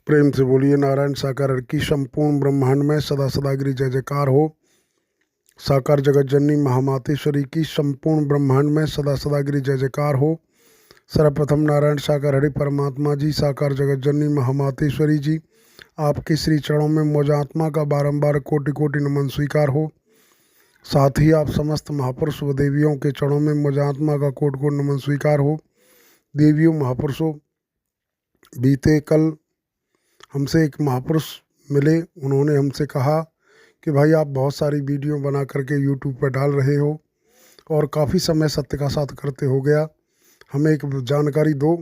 प्रेम से बोलिए नारायण साकार की संपूर्ण ब्रह्मांड में सदा सदागिरी जय जयकार हो। साकार जगत जननी महामातेश्वरी की संपूर्ण ब्रह्मांड में सदा सदागिरी जय जयकार हो। सर्वप्रथम नारायण साकार हरि परमात्मा जी, साकार जगत जननी महामातेश्वरी जी, आपके श्री चरणों में मौजात्मा का बारंबार कोटि कोटि नमन स्वीकार हो। साथ ही आप समस्त महापुरुष व देवियों के चरणों में मौजात्मा का कोटि कोटि नमन स्वीकार हो। देवियों महापुरुषों, बीते कल हमसे एक महापुरुष मिले। उन्होंने हमसे कहा कि भाई आप बहुत सारी वीडियो बना करके यूट्यूब पर डाल रहे हो और काफ़ी समय सत्य का साथ करते हो गया, हमें एक जानकारी दो।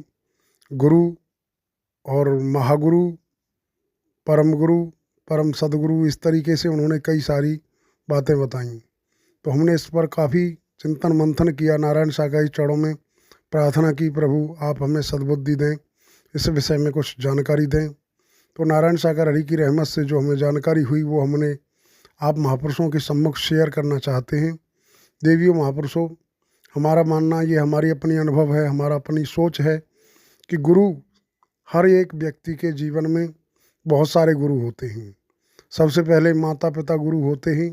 गुरु और महागुरु, परम गुरु, परम सदगुरु, इस तरीके से उन्होंने कई सारी बातें बताई। तो हमने इस पर काफ़ी चिंतन मंथन किया। नारायण सागर के चरणों में प्रार्थना की, प्रभु आप हमें सद्बुद्धि दें, इस विषय में कुछ जानकारी दें। तो नारायण सागर हरि की रहमत से जो हमें जानकारी हुई वो हमने आप महापुरुषों के सम्मुख शेयर करना चाहते हैं। देवियों महापुरुषों, हमारा मानना ये, हमारी अपनी अनुभव है, हमारा अपनी सोच है कि गुरु, हर एक व्यक्ति के जीवन में बहुत सारे गुरु होते हैं। सबसे पहले माता पिता गुरु होते हैं,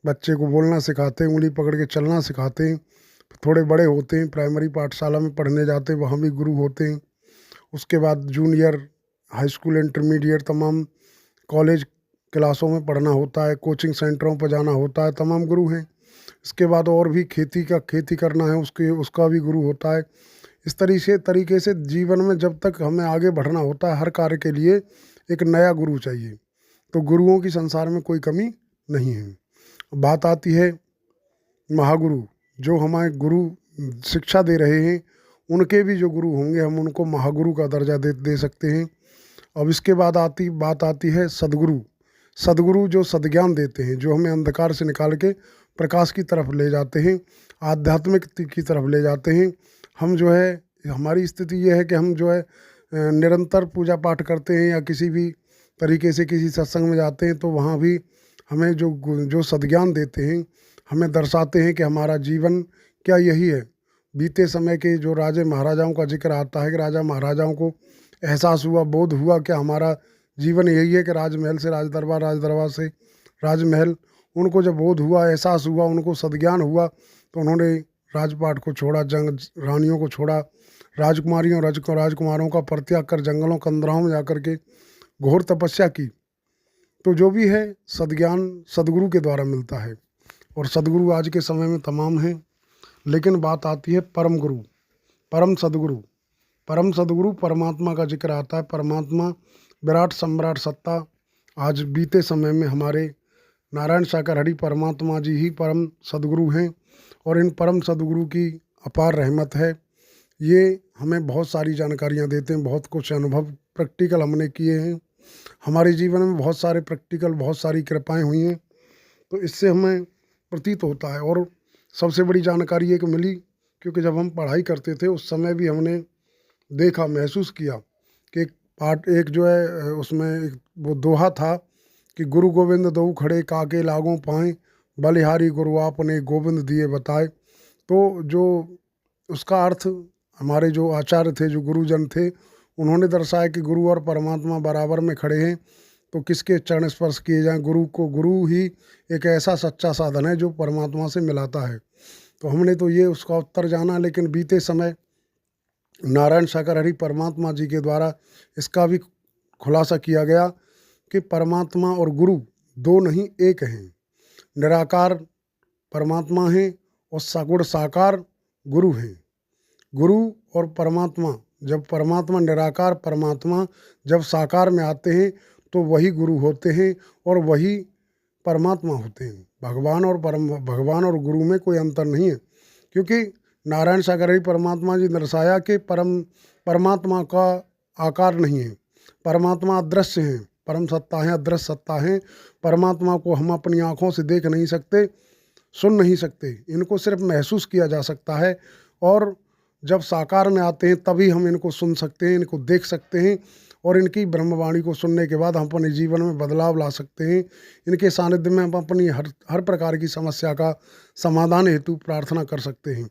बच्चे को बोलना सिखाते हैं, उंगली पकड़ के चलना सिखाते हैं। थोड़े बड़े होते हैं, प्राइमरी पाठशाला में पढ़ने जाते हैं, वहाँ भी गुरु होते हैं। उसके बाद जूनियर, हाई स्कूल, इंटरमीडिएट, तमाम कॉलेज क्लासों में पढ़ना होता है, कोचिंग सेंटरों पर जाना होता है, तमाम गुरु हैं। इसके बाद और भी खेती करना है, उसका भी गुरु होता है। इस तरीके से जीवन में जब तक हमें आगे बढ़ना होता है, हर कार्य के लिए एक नया गुरु चाहिए। तो गुरुओं की संसार में कोई कमी नहीं है। बात आती है महागुरु, जो हमारे गुरु शिक्षा दे रहे हैं, उनके भी जो गुरु होंगे हम उनको महागुरु का दर्जा दे सकते हैं। अब इसके बाद बात आती है सदगुरु। सदगुरु जो सद्ज्ञान देते हैं, जो हमें अंधकार से निकाल के प्रकाश की तरफ ले जाते हैं, आध्यात्मिक की तरफ ले जाते हैं। हम जो है, हमारी स्थिति ये है कि हम जो है निरंतर पूजा पाठ करते हैं या किसी भी तरीके से किसी सत्संग में जाते हैं, तो वहाँ भी हमें जो सद्ज्ञान देते हैं, हमें दर्शाते हैं कि हमारा जीवन क्या यही है। बीते समय के जो राजे महाराजाओं का जिक्र आता है कि राजा महाराजाओं को एहसास हुआ, बोध हुआ कि हमारा जीवन यही है कि राजमहल से राजदरबार, राजदरबार से राजमहल। उनको जब बोध हुआ, एहसास हुआ, उनको सद्ज्ञान हुआ, तो उन्होंने राजपाट को छोड़ा, जंग रानियों को छोड़ा, राजकुमारियों राजकुमारों का परित्याग कर जंगलों कंदराओं में जाकर के घोर तपस्या की। तो जो भी है सद्ज्ञान सदगुरु के द्वारा मिलता है, और सदगुरु आज के समय में तमाम हैं। लेकिन बात आती है परम गुरु, परम सदगुरु। परम सदगुरु परमात्मा का जिक्र आता है। परमात्मा विराट सम्राट सत्ता आज बीते समय में हमारे नारायण सागर हरि परमात्मा जी ही परम सदगुरु हैं, और इन परम सदगुरु की अपार रहमत है। ये हमें बहुत सारी जानकारियाँ देते हैं, बहुत कुछ अनुभव प्रैक्टिकल हमने किए हैं। हमारे जीवन में बहुत सारे प्रैक्टिकल, बहुत सारी कृपाएं हुई हैं। तो इससे हमें प्रतीत होता है। और सबसे बड़ी जानकारी एक मिली, क्योंकि जब हम पढ़ाई करते थे उस समय भी हमने देखा, महसूस किया कि एक जो है उसमें एक वो दोहा था कि गुरु गोविंद दो खड़े काके लागों पाएँ, बलिहारी गुरु आपने गोविंद दिए बताए। तो जो उसका अर्थ हमारे जो आचार्य थे, जो गुरुजन थे, उन्होंने दर्शाया कि गुरु और परमात्मा बराबर में खड़े हैं, तो किसके चरण स्पर्श किए जाएं। गुरु ही एक ऐसा सच्चा साधन है जो परमात्मा से मिलाता है। तो हमने तो ये उसका उत्तर जाना, लेकिन बीते समय नारायण सागर हरि परमात्मा जी के द्वारा इसका भी खुलासा किया गया कि परमात्मा और गुरु दो नहीं एक हैं। निराकार परमात्मा हैं और सगुण साकार गुरु हैं। गुरु और परमात्मा, जब परमात्मा निराकार परमात्मा जब साकार में आते हैं तो वही गुरु होते हैं और वही परमात्मा होते हैं। भगवान और गुरु में कोई अंतर नहीं है, क्योंकि नारायण सागर हरि परमात्मा जी दर्शाया कि परमात्मा का आकार नहीं है। परमात्मा अदृश्य हैं, परम सत्ता है, अदृश्य सत्ता है। परमात्मा को हम अपनी आँखों से देख नहीं सकते, सुन नहीं सकते, इनको सिर्फ महसूस किया जा सकता है। और जब साकार में आते हैं तभी हम इनको सुन सकते हैं, इनको देख सकते हैं, और इनकी ब्रह्मवाणी को सुनने के बाद हम अपने जीवन में बदलाव ला सकते हैं। इनके सानिध्य में हम अपनी हर प्रकार की समस्या का समाधान हेतु प्रार्थना कर सकते हैं।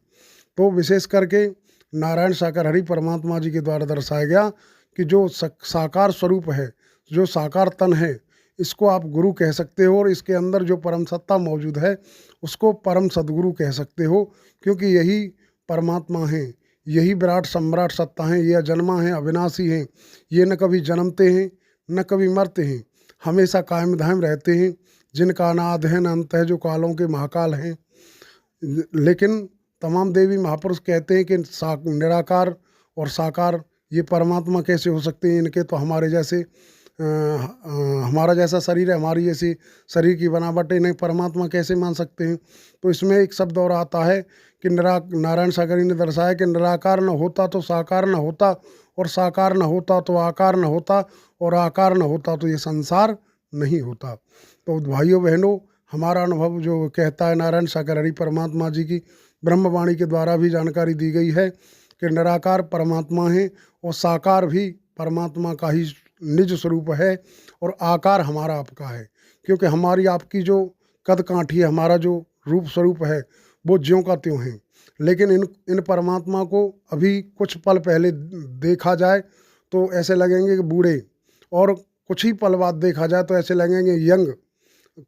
तो विशेष करके नारायण सागर हरि परमात्मा जी के द्वारा दर्शाया गया कि जो साकार स्वरूप है, जो साकार तन है इसको आप गुरु कह सकते हो, और इसके अंदर जो परम सत्ता मौजूद है उसको परम सदगुरु कह सकते हो, क्योंकि यही परमात्मा हैं, यही विराट सम्राट सत्ता हैं, ये अजन्मा हैं, अविनाशी हैं, ये न कभी जन्मते हैं न कभी मरते हैं, हमेशा कायम धायम रहते हैं, जिनका न आदि है न अंत है, जो कालों के महाकाल हैं। लेकिन तमाम देवी महापुरुष कहते हैं कि निराकार और साकार ये परमात्मा कैसे हो सकते हैं, इनके तो हमारे जैसे हमारा जैसा शरीर है, हमारी जैसी शरीर की बनावट है, नहीं परमात्मा कैसे मान सकते हैं। तो इसमें एक शब्द और आता है कि नारायण सागरी ने दर्शाया कि निराकार न होता तो साकार न होता, और साकार न होता तो आकार न होता, और आकार न होता तो ये संसार नहीं होता। तो भाइयों बहनों, हमारा अनुभव जो कहता है, नारायण सागरी परमात्मा जी की ब्रह्मवाणी के द्वारा भी जानकारी दी गई है कि निराकार परमात्मा है और साकार भी परमात्मा का ही निज स्वरूप है, और आकार हमारा आपका है, क्योंकि हमारी आपकी जो कद काठी है, हमारा जो रूप स्वरूप है वो ज्यों का त्यों है। लेकिन इन परमात्मा को अभी कुछ पल पहले देखा जाए तो ऐसे लगेंगे कि बूढ़े, और कुछ ही पल बाद देखा जाए तो ऐसे लगेंगे यंग,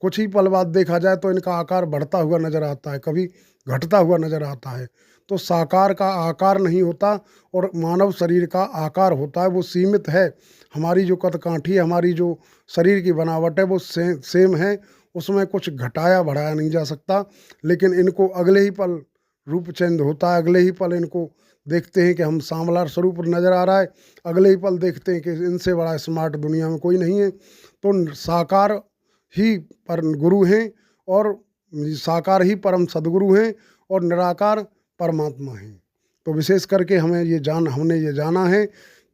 कुछ ही पल बाद देखा जाए तो इनका आकार बढ़ता हुआ नजर आता है, कभी घटता हुआ नजर आता है। तो साकार का आकार नहीं होता और मानव शरीर का आकार होता है, वो सीमित है। हमारी जो कदकाठी है, हमारी जो शरीर की बनावट है वो सेम है, उसमें कुछ घटाया बढ़ाया नहीं जा सकता। लेकिन इनको अगले ही पल रूप चेंज होता है, अगले ही पल इनको देखते हैं कि हम सांवला स्वरूप नज़र आ रहा है, अगले ही पल देखते हैं कि इनसे बड़ा स्मार्ट दुनिया में कोई नहीं है। तो साकार ही पर गुरु हैं, और साकार ही परम सदगुरु हैं, और निराकार परमात्मा हैं। तो विशेष करके हमने ये जाना है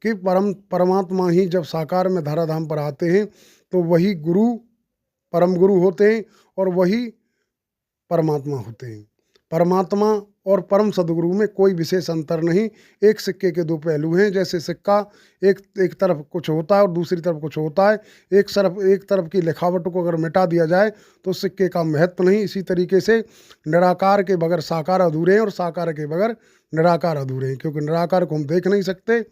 कि परमात्मा ही जब साकार में धराधाम पर आते हैं तो वही गुरु परम गुरु होते हैं, और वही परमात्मा होते हैं। परमात्मा और परम सदगुरु में कोई विशेष अंतर नहीं, एक सिक्के के दो पहलू हैं। जैसे सिक्का एक तरफ कुछ होता है और दूसरी तरफ कुछ होता है, एक तरफ की लिखावट को अगर मिटा दिया जाए तो सिक्के का महत्व नहीं। इसी तरीके से निराकार के बगैर साकार अधूरे हैं, और साकार के बगैर निराकार अधूरे हैं, क्योंकि निराकार को हम देख नहीं सकते,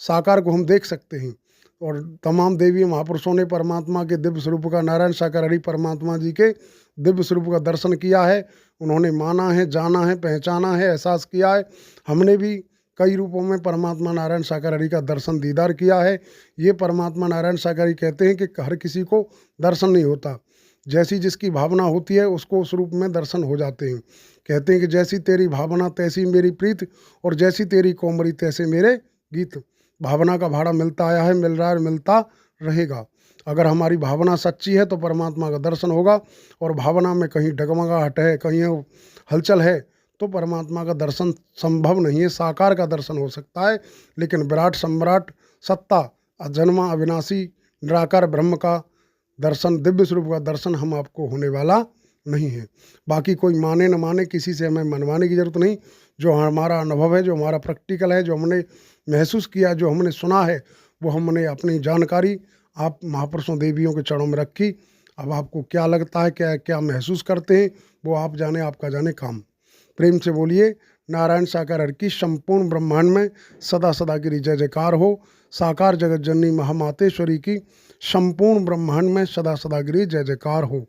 साकार को हम देख सकते हैं। और तमाम देवी महापुरुषों ने परमात्मा के दिव्य स्वरूप का, नारायण साकार परमात्मा जी के दिव्य स्वरूप का दर्शन किया है, उन्होंने माना है, जाना है, पहचाना है, एहसास किया है। हमने भी कई रूपों में परमात्मा नारायण साकार का दर्शन दीदार किया है। ये परमात्मा नारायण साकार कहते हैं कि हर किसी को दर्शन नहीं होता, जैसी जिसकी भावना होती है उसको उस रूप में दर्शन हो जाते हैं। कहते हैं कि जैसी तेरी भावना तैसी मेरी प्रीत, और जैसी तेरी कोमरी तैसे मेरे गीत। भावना का भाड़ा मिलता आया है, मिल रहा है, मिलता रहेगा। अगर हमारी भावना सच्ची है तो परमात्मा का दर्शन होगा, और भावना में कहीं डगमगाहट है, कहीं हलचल है, तो परमात्मा का दर्शन संभव नहीं है। साकार का दर्शन हो सकता है, लेकिन विराट सम्राट सत्ता, अजन्मा, अविनाशी, निराकार ब्रह्म का दर्शन, दिव्य स्वरूप का दर्शन हम आपको होने वाला नहीं है। बाकी कोई माने न माने, किसी से हमें मनवाने की जरूरत नहीं। जो हमारा अनुभव है, जो हमारा प्रैक्टिकल है, जो हमने महसूस किया, जो हमने सुना है, वो हमने अपनी जानकारी आप महापुरुषों देवियों के चरणों में रखी। अब आपको क्या लगता है, क्या क्या महसूस करते हैं, वो आप जाने, आपका जाने काम। प्रेम से बोलिए नारायण साकार की संपूर्ण ब्रह्मांड में सदा सदा गिरी जय जयकार हो। साकार जगत जननी महामातेश्वरी की संपूर्ण ब्रह्मांड में सदा सदा गिरी जय जयकार हो।